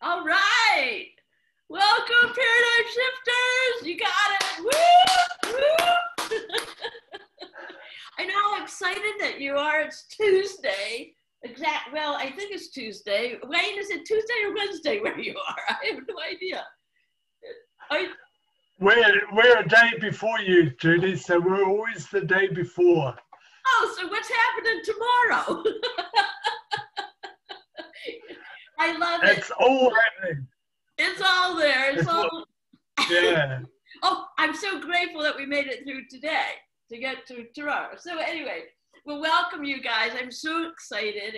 All right. Welcome, Paradigm Shifters. You got it. Woo! Woo! I know how excited that you are. It's Tuesday. Well, I think it's Tuesday. Wayne, is it Tuesday or Wednesday where you are? I have no idea. We're a day before you, Judy, so we're always the day before. Oh, so what's happening tomorrow? I love it. It's all happening. It's all there. It's all. Yeah. Oh, I'm so grateful that we made it through today to get to tomorrow. So anyway, well, welcome you guys. I'm so excited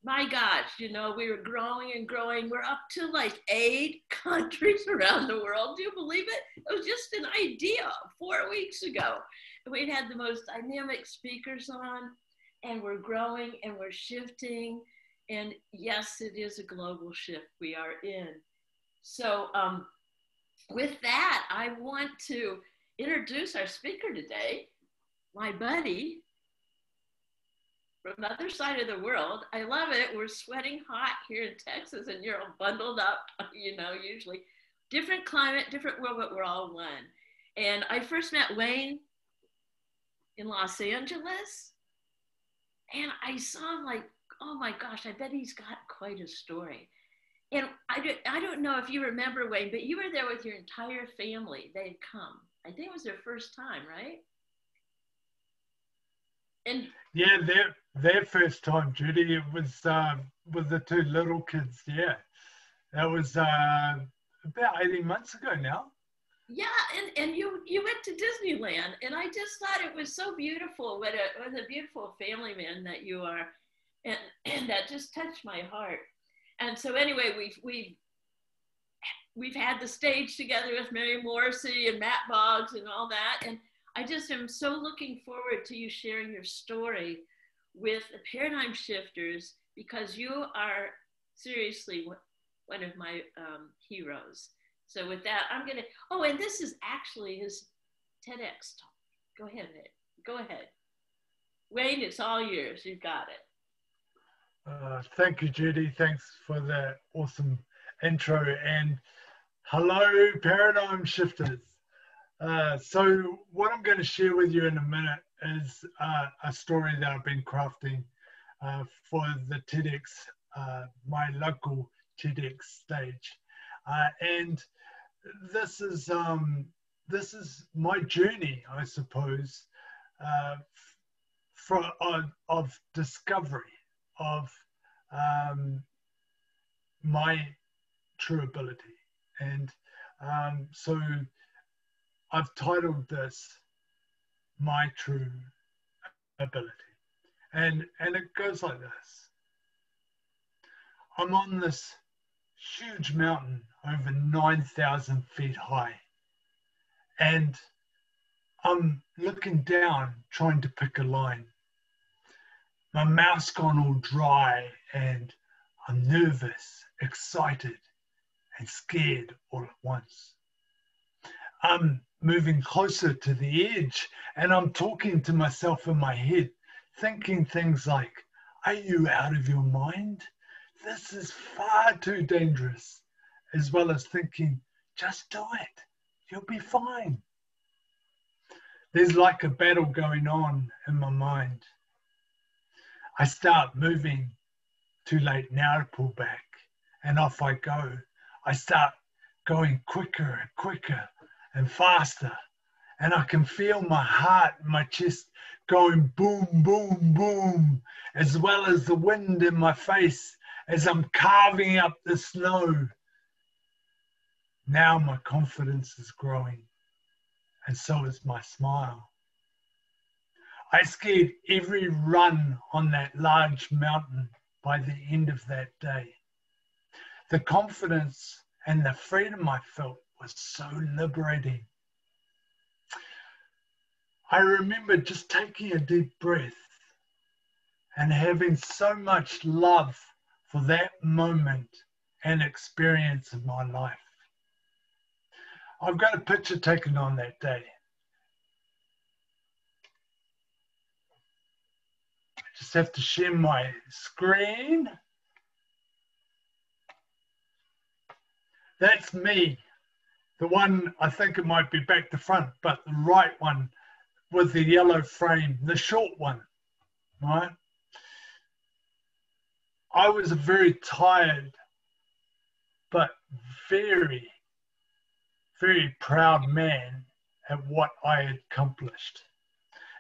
my gosh, you know, we were growing and growing. We're up to like 8 countries around the world. Do you believe it? It was just an idea 4 weeks ago. We'd had the most dynamic speakers on, and we're growing and we're shifting. And yes, it is a global shift we are in. So with that, I want to introduce our speaker today, my buddy from the other side of the world. I love it. We're sweating hot here in Texas, and you're all bundled up, you know, usually. Different climate, different world, but we're all one. And I first met Wayne in Los Angeles, and I saw him like, oh my gosh, I bet he's got quite a story. And I don't know if you remember, Wayne, but you were there with your entire family. They had come. I think it was their first time, right? And yeah, their first time, Judy. It was with the 2 little kids. Yeah, that was about 18 months ago now. Yeah, and you went to Disneyland, and I just thought it was so beautiful. What a beautiful family man that you are, and that just touched my heart. And so anyway, we've had the stage together with Mary Morrissey and Matt Boggs and all that, and I just am so looking forward to you sharing your story with the Paradigm Shifters, because you are seriously one of my heroes. So with that, I'm gonna, oh, and this is actually his TEDx talk. Go ahead, Ed. Go ahead. Wayne, it's all yours. You've got it. Thank you, Judy. Thanks for that awesome intro. And hello, Paradigm Shifters. So what I'm going to share with you in a minute is a story that I've been crafting for the TEDx, my local TEDx stage. And this is my journey, I suppose, of discovery of my true ability. And so I've titled this My True Ability. And it goes like this. I'm on this huge mountain over 9,000 feet high, and I'm looking down trying to pick a line. My mouth's gone all dry, and I'm nervous, excited, and scared all at once. I'm moving closer to the edge, and I'm talking to myself in my head, thinking things like, are you out of your mind? This is far too dangerous, as well as thinking, just do it, you'll be fine. There's like a battle going on in my mind. I start moving, too late now to pull back, and off I go. I start going quicker and quicker and faster, and I can feel my heart in my chest going boom, boom, boom, as well as the wind in my face as I'm carving up the snow. Now my confidence is growing, and so is my smile. I skied every run on that large mountain by the end of that day. The confidence and the freedom I felt was so liberating. I remember just taking a deep breath and having so much love for that moment and experience of my life. I've got a picture taken on that day. I just have to share my screen. That's me. The one, I think it might be back to front, but the right one with the yellow frame, the short one, right? I was a very tired, but very, very proud man at what I had accomplished.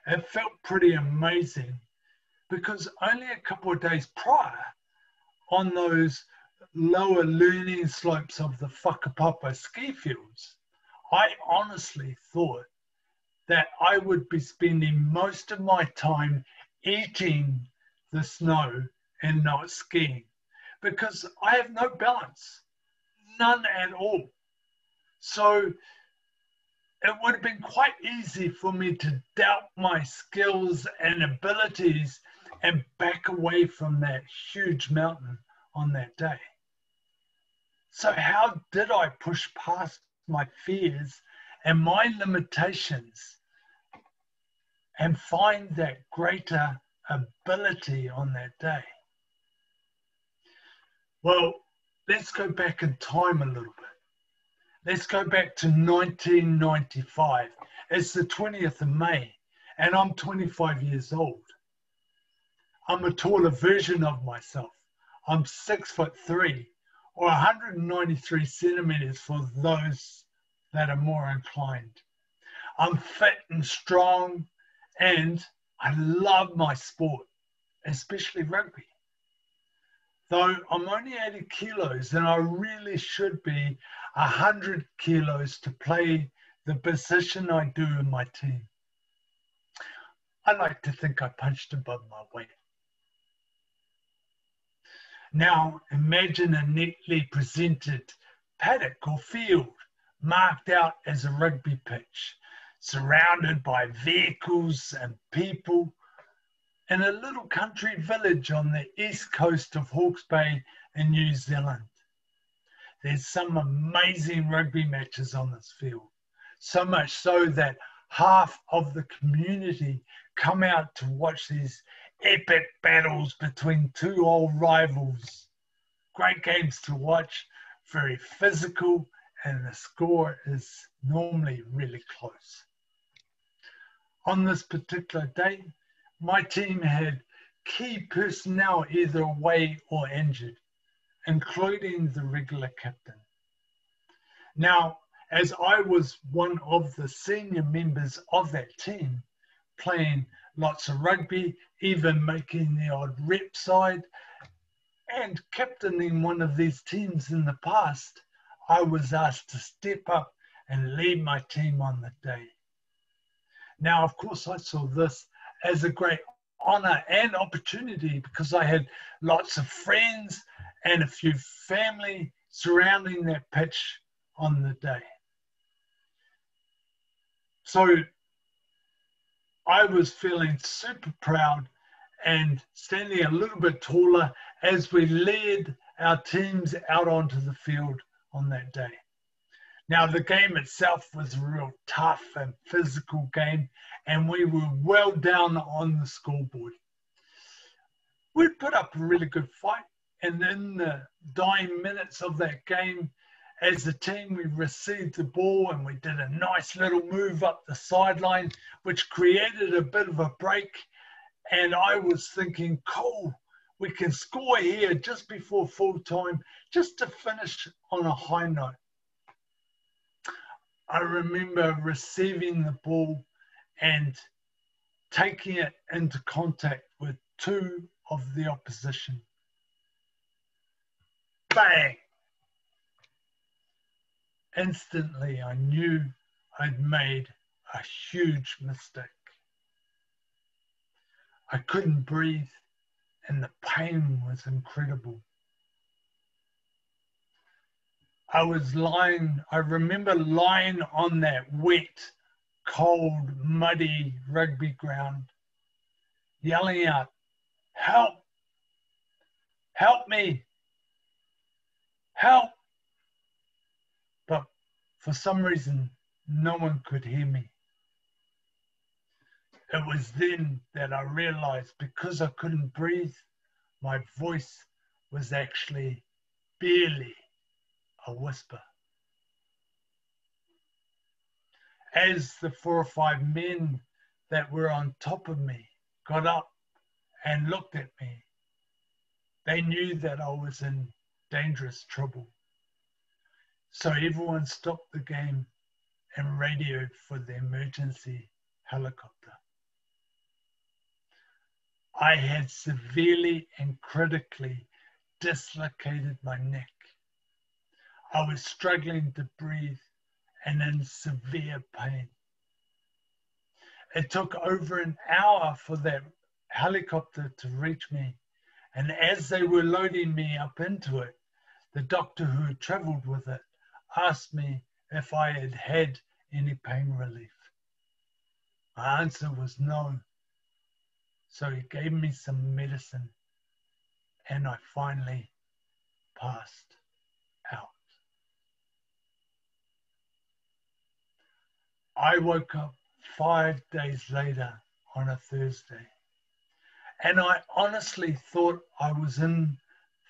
It felt pretty amazing because only a couple of days prior, on those lower learning slopes of the Whakapapa ski fields, I honestly thought that I would be spending most of my time eating the snow and not skiing because I have no balance, none at all. So it would have been quite easy for me to doubt my skills and abilities and back away from that huge mountain on that day. So how did I push past my fears and my limitations and find that greater ability on that day? Well, let's go back in time a little bit. Let's go back to 1995. It's the 20th of May, and I'm 25 years old. I'm a taller version of myself. I'm 6'3", or 193 centimeters for those that are more inclined. I'm fit and strong, and I love my sport, especially rugby. Though I'm only 80 kilos and I really should be 100 kilos to play the position I do in my team. I like to think I punched above my weight. Now imagine a neatly presented paddock or field marked out as a rugby pitch, surrounded by vehicles and people, in a little country village on the east coast of Hawke's Bay in New Zealand. There's some amazing rugby matches on this field, so much so that half of the community come out to watch these epic battles between two old rivals. Great games to watch, very physical, and the score is normally really close. On this particular day, my team had key personnel either away or injured, including the regular captain. Now, as I was one of the senior members of that team, playing lots of rugby, even making the odd rep side, and captaining one of these teams in the past, I was asked to step up and lead my team on the day. Now, of course, I saw this as a great honor and opportunity because I had lots of friends and a few family surrounding that pitch on the day. So I was feeling super proud and standing a little bit taller as we led our teams out onto the field on that day. Now, the game itself was a real tough and physical game, and we were well down on the scoreboard. We put up a really good fight, and in the dying minutes of that game, as a team, we received the ball and we did a nice little move up the sideline, which created a bit of a break. And I was thinking, cool, we can score here just before full time, just to finish on a high note. I remember receiving the ball and taking it into contact with two of the opposition. Bang! Instantly, I knew I'd made a huge mistake. I couldn't breathe, and the pain was incredible. I remember lying on that wet, cold, muddy rugby ground, yelling out, "Help! Help me! Help!" But for some reason, no one could hear me. It was then that I realized because I couldn't breathe, my voice was actually barely a whisper. As the 4 or 5 men that were on top of me got up and looked at me, they knew that I was in dangerous trouble. So everyone stopped the game and radioed for the emergency helicopter. I had severely and critically dislocated my neck. I was struggling to breathe and in severe pain. It took over an hour for that helicopter to reach me, and as they were loading me up into it, the doctor who had travelled with it asked me if I had had any pain relief. My answer was no, so he gave me some medicine, and I finally passed out. I woke up 5 days later on a Thursday, and I honestly thought I was in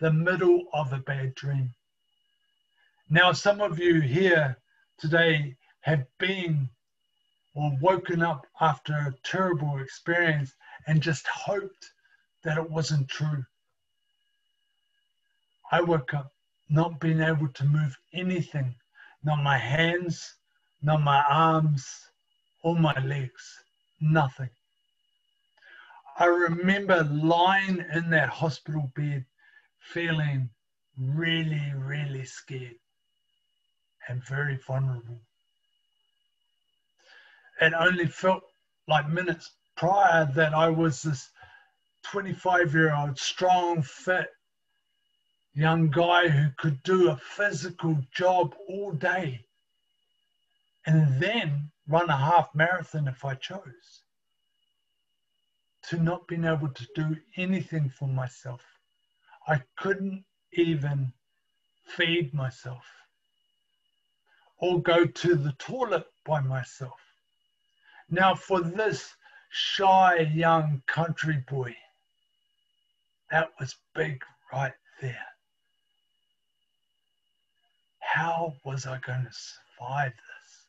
the middle of a bad dream. Now, some of you here today have been or woken up after a terrible experience and just hoped that it wasn't true. I woke up not being able to move anything, not my hands, not my arms, or my legs, nothing. I remember lying in that hospital bed feeling really, really scared and very vulnerable. It only felt like minutes prior that I was this 25-year-old, strong, fit, young guy who could do a physical job all day and then run a half marathon if I chose. To not being able to do anything for myself. I couldn't even feed myself or go to the toilet by myself. Now, for this shy young country boy, that was big right there. How was I going to survive this?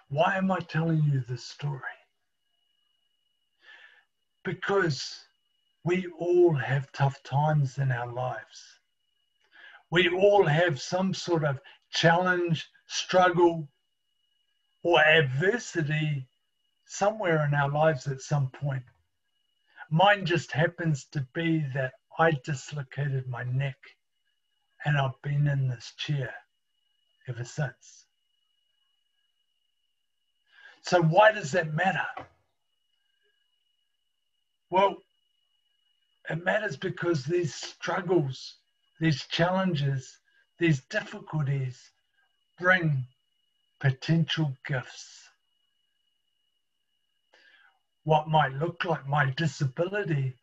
Why am I telling you this story? Because we all have tough times in our lives. We all have some sort of challenge, struggle, or adversity somewhere in our lives at some point. Mine just happens to be that I dislocated my neck and I've been in this chair ever since. So why does that matter? Well, it matters because these struggles, these challenges, these difficulties bring potential gifts. What might look like my disability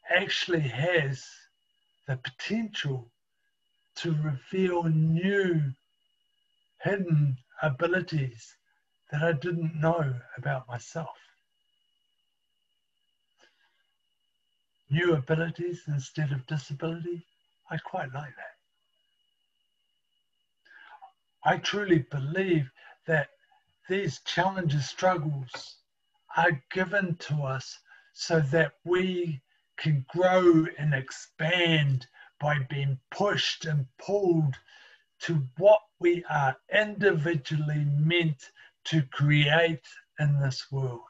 actually has the potential to reveal new hidden abilities that I didn't know about myself. New abilities instead of disability, I quite like that. I truly believe that these challenges, struggles are given to us so that we can grow and expand by being pushed and pulled to what we are individually meant to create in this world,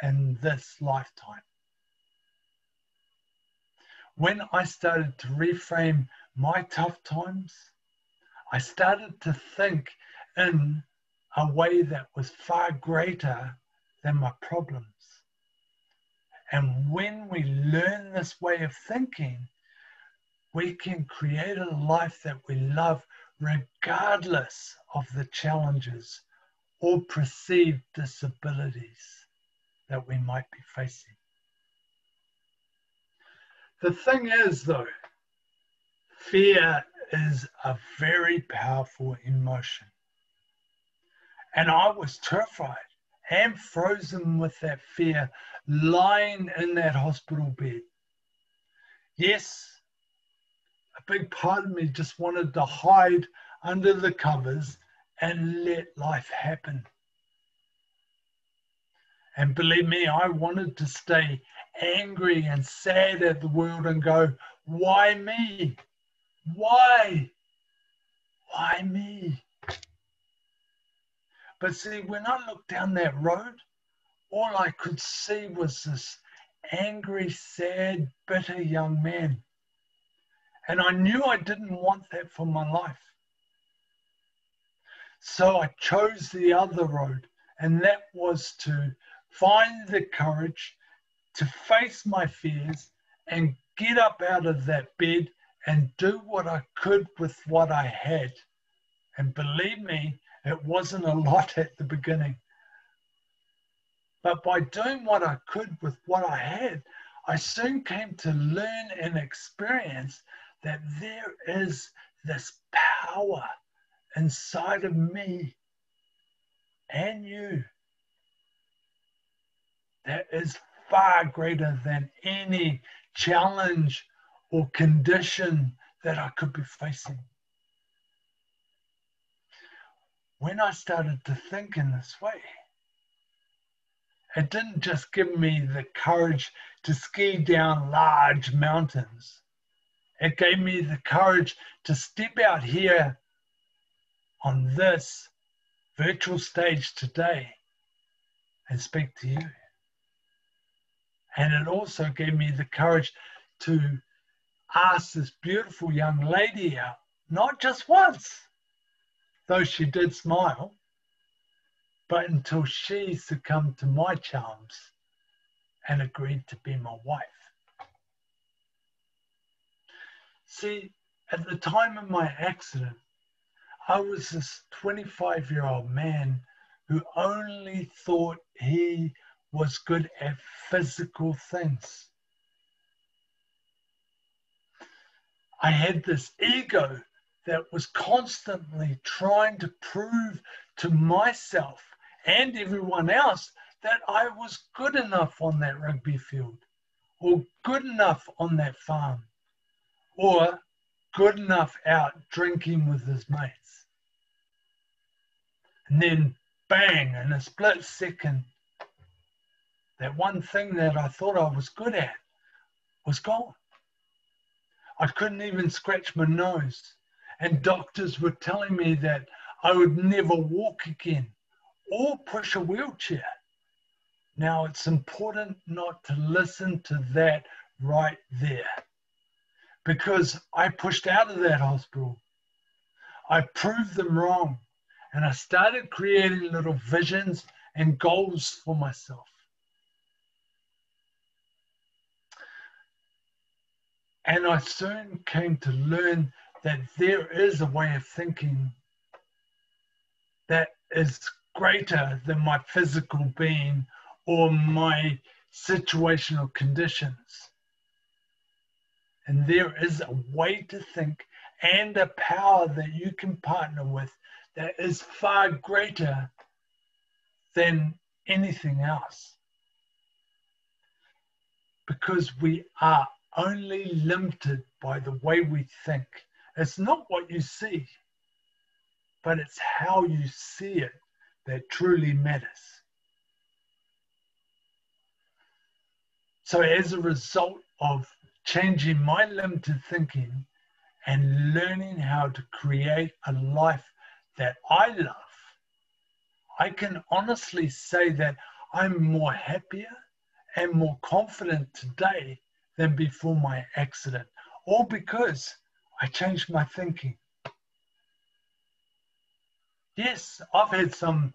in this lifetime. When I started to reframe my tough times, I started to think in a way that was far greater than my problems. And when we learn this way of thinking, we can create a life that we love regardless of the challenges or perceived disabilities that we might be facing. The thing is, though, fear is a very powerful emotion. And I was terrified and frozen with that fear, lying in that hospital bed. Yes, a big part of me just wanted to hide under the covers and let life happen. And believe me, I wanted to stay angry and sad at the world and go, why me? Why? Why me? But see, when I looked down that road, all I could see was this angry, sad, bitter young man. And I knew I didn't want that for my life. So I chose the other road, and that was to find the courage to face my fears and get up out of that bed and do what I could with what I had. And believe me, it wasn't a lot at the beginning. But by doing what I could with what I had, I soon came to learn and experience that there is this power inside of me and you that is far greater than any challenge or condition that I could be facing. When I started to think in this way, it didn't just give me the courage to ski down large mountains. It gave me the courage to step out here on this virtual stage today and speak to you. And it also gave me the courage to ask this beautiful young lady out, not just once, though she did smile, but until she succumbed to my charms and agreed to be my wife. See, at the time of my accident, I was this 25-year-old man who only thought he was good at physical things. I had this ego that was constantly trying to prove to myself and everyone else that I was good enough on that rugby field, or good enough on that farm, or good enough out drinking with his mates. And then bang, in a split second, that one thing that I thought I was good at was gone. I couldn't even scratch my nose, and doctors were telling me that I would never walk again or push a wheelchair. Now, it's important not to listen to that right there, because I pushed out of that hospital. I proved them wrong, and I started creating little visions and goals for myself. And I soon came to learn that there is a way of thinking that is greater than my physical being or my situational conditions. And there is a way to think and a power that you can partner with that is far greater than anything else. Because we are only limited by the way we think. It's not what you see, but it's how you see it that truly matters. So as a result of changing my limited thinking and learning how to create a life that I love, I can honestly say that I'm more happier and more confident today than before my accident, all because I changed my thinking. Yes, I've had some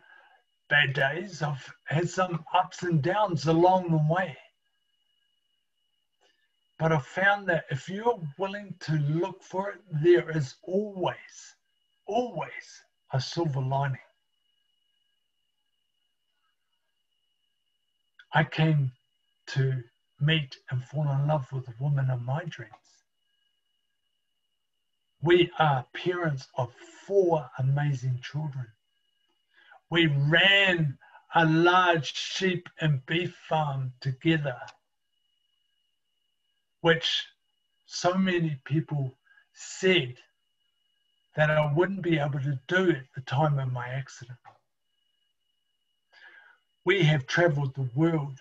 bad days. I've had some ups and downs along the way. But I've found that if you're willing to look for it, there is always, always a silver lining. I came to meet and fall in love with the woman of my dreams. We are parents of 4 amazing children. We ran a large sheep and beef farm together, which so many people said that I wouldn't be able to do at the time of my accident. We have traveled the world,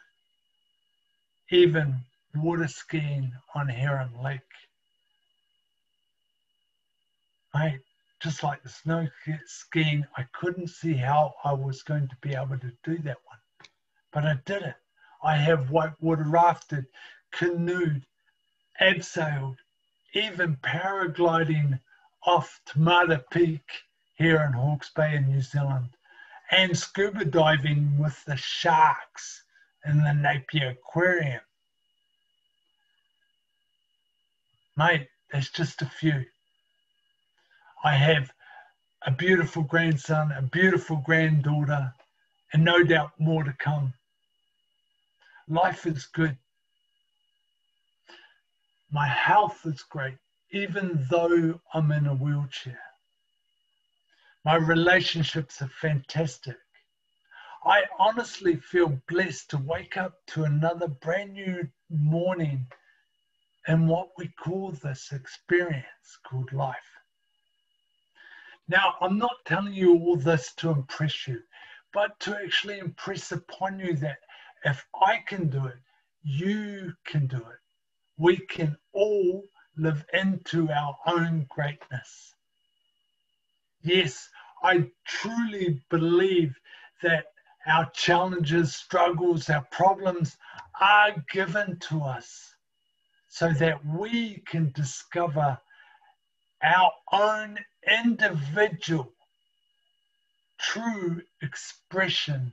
even water skiing on Heron Lake. Mate, just like the snow skiing, I couldn't see how I was going to be able to do that one, but I did it. I have whitewater rafted, canoed, abseiled, even paragliding off Tamata Peak here in Hawke's Bay in New Zealand, and scuba diving with the sharks in the Napier Aquarium. Mate, that's just a few. I have a beautiful grandson, a beautiful granddaughter, and no doubt more to come. Life is good. My health is great, even though I'm in a wheelchair. My relationships are fantastic. I honestly feel blessed to wake up to another brand new morning in what we call this experience called life. Now, I'm not telling you all this to impress you, but to actually impress upon you that if I can do it, you can do it. We can all live into our own greatness. Yes, I truly believe that our challenges, struggles, our problems are given to us so that we can discover our own individual true expression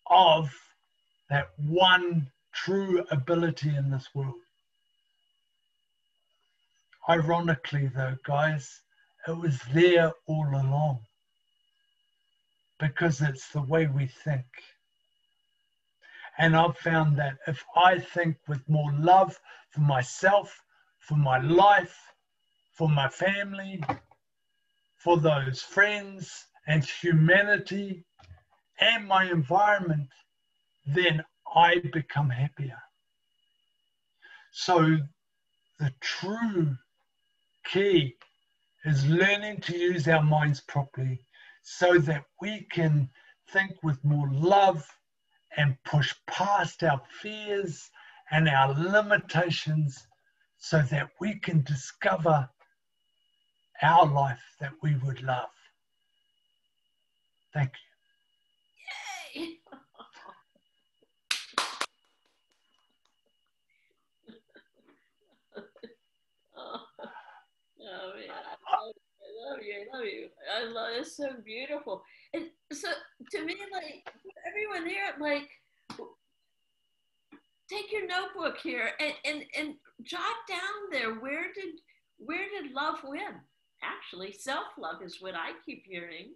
of that one true ability in this world. Ironically though, guys, it was there all along because it's the way we think. And I've found that if I think with more love for myself, for my life, for my family, for those friends and humanity and my environment, then I become happier. So the true key is learning to use our minds properly so that we can think with more love and push past our fears and our limitations so that we can discover our life that we would love. Thank you. Yay! Oh man, I love you, I love you. I love it's so beautiful. And so to me, like everyone there, like take your notebook here and jot down there where did love win? Actually, self-love is what I keep hearing.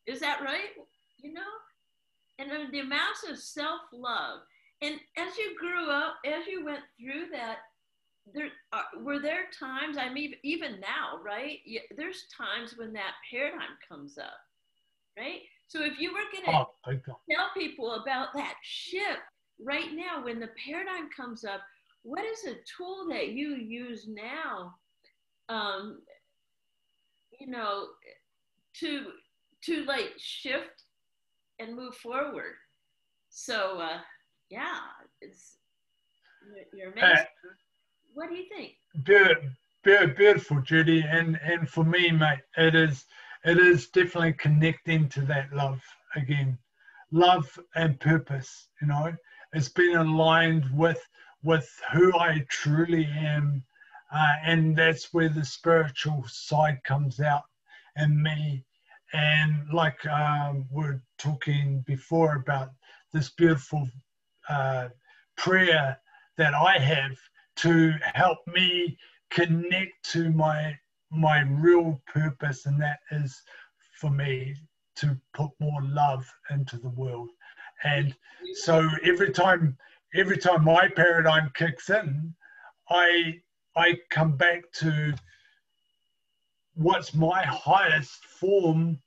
Is that right? You know? And the amounts of self-love. And as you grew up, as you went through that, were there times, I mean, even now, right? There's times when that paradigm comes up, right? So if you were going to tell people about that shift right now, when the paradigm comes up, what is a tool that you use now, you know, to like shift and move forward? So yeah, you're amazing. What do you think? Beautiful, Judy, and for me, mate, it is definitely connecting to that love again, love and purpose. You know, it's been aligned with who I truly am, and that's where the spiritual side comes out in me. And like we're talking before about this beautiful prayer that I have to help me connect to my real purpose, and that is for me to put more love into the world. And so every time my paradigm kicks in, I come back to what's my highest form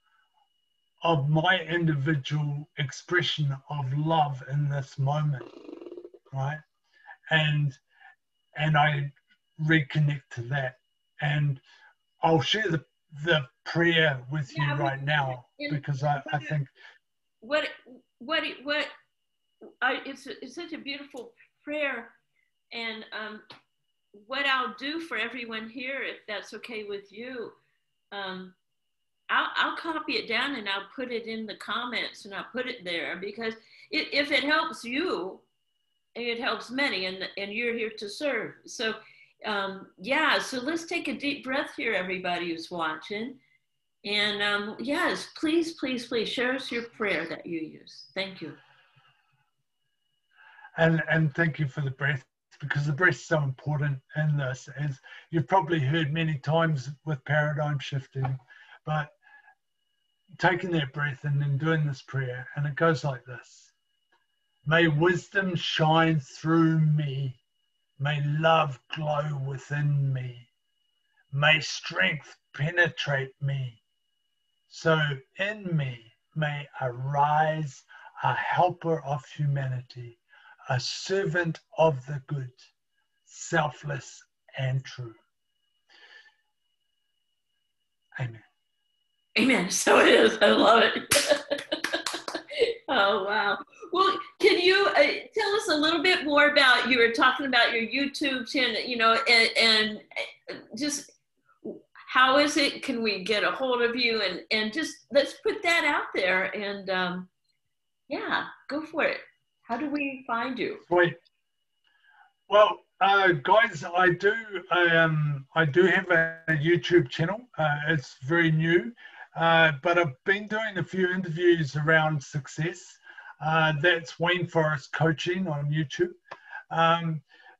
of my individual expression of love in this moment, right? And I reconnect to that. And I'll share the prayer with you Yeah, right now, because I think what it's such a beautiful prayer, and what I'll do for everyone here, if that's okay with you, I'll copy it down and I'll put it in the comments, and I'll put it there, because if it helps you, it helps many, and you're here to serve. So yeah, so let's take a deep breath here, everybody who's watching. And yes, please, please, please share us your prayer that you use. Thank you. and thank you for the breath, because the breath is so important in this, as you've probably heard many times with paradigm shifting. But taking that breath and then doing this prayer, and it goes like this: may wisdom shine through me, may love glow within me, may strength penetrate me, so in me may arise a helper of humanity, a servant of the good, selfless and true. Amen. Amen. So it is. I love it. Oh, wow. Well, can you tell us a little bit more about, you were talking about your YouTube channel, you know, and just how is it? Can we get a hold of you? And just let's put that out there. And yeah, go for it. How do we find you? Sweet. Well, guys, I do have a YouTube channel. It's very new, but I've been doing a few interviews around success. That's Wayne Forrest Coaching on YouTube.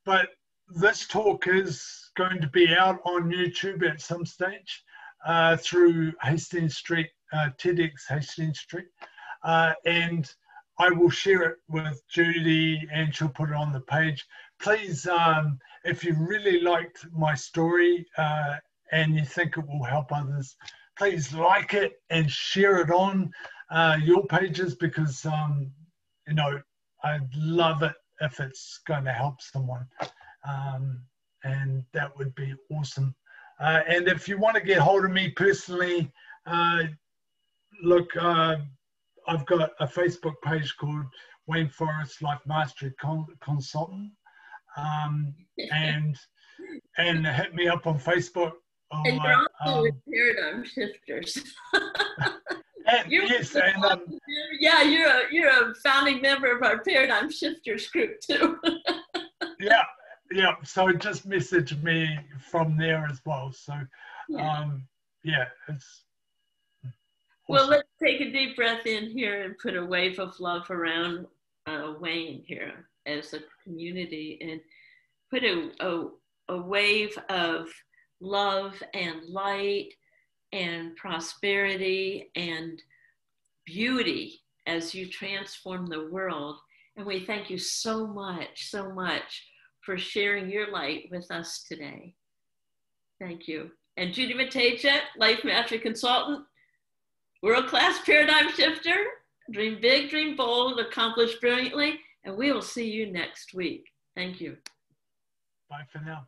But this talk is going to be out on YouTube at some stage through Hastings Street, TEDx Hastings Street, and I will share it with Judy, and she'll put it on the page. Please, if you really liked my story and you think it will help others, please like it and share it on your pages, because, you know, I'd love it if it's going to help someone. And that would be awesome. And if you want to get hold of me personally, look, I've got a Facebook page called Wayne Forrest Life Mastery Consultant. And hit me up on Facebook. And you're also with Paradigm Shifters. Yes, and yeah, you're a founding member of our Paradigm Shifters group too. yeah. So just message me from there as well. So yeah, it's awesome. Well, let's take a deep breath in here and put a wave of love around Wayne here as a community, and put a wave of love and light and prosperity and beauty as you transform the world. And we thank you so much for sharing your light with us today. Thank you. And Judy Matejczyk, Life Mastery Consultant, world-class paradigm shifter, dream big, dream bold, accomplish brilliantly, and we will see you next week. Thank you. Bye for now.